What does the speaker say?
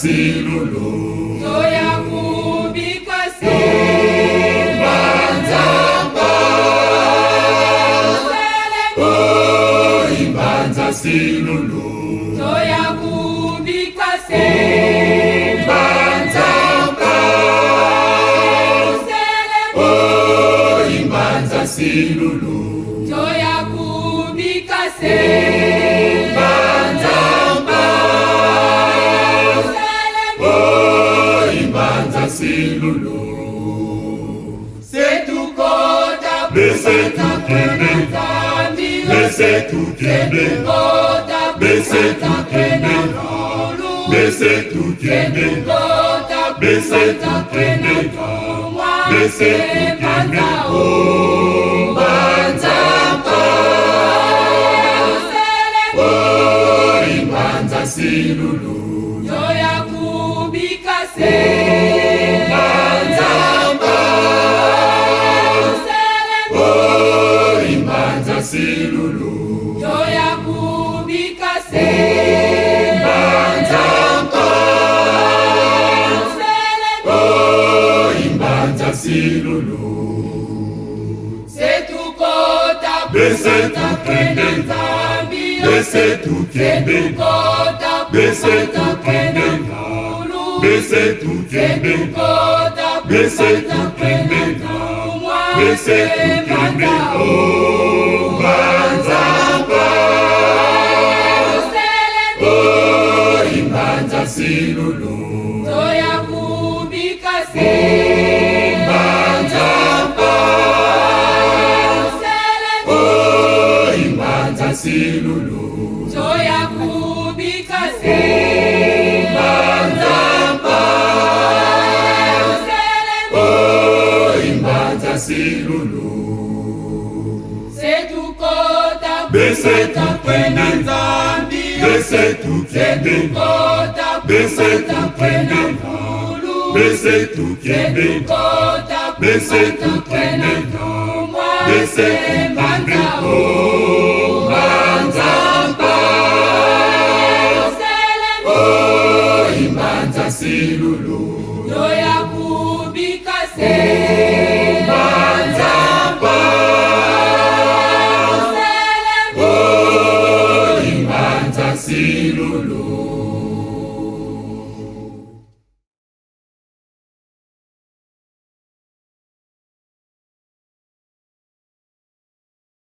silulu Zoya kubikase Banzamba Imbanza silulu Zoya kubikase Banzamba Imbanza silulu Zoya kubikase silulu C'est tout kota Laissez tout kende Laissez tout kende Laissez tout kende Laissez tout kende Laissez tout kende Laissez tout kende Oh Banzamba Oh Imbanza silulu Zoya kubikase silulu Zoya kubikase Banzamba Imbanza silulu C'est tout kota Laissez tout kende Laissez tout kende Laissez tout kende Laissez tout kende Laissez tout kende Laissez tout kende Oh Banzamba Oh Imbanza silulu Zoya kubikase Banzamba Oh Imbanza silulu Zoya kubikase Banzamba Oh Imbanza silulu C'est tout kota Laissez tout kende Laissez tout kende Laissez tout kende Laissez tout kende Laissez tout kende Laissez tout kende Oh Banzamba Oh Imbanza silulu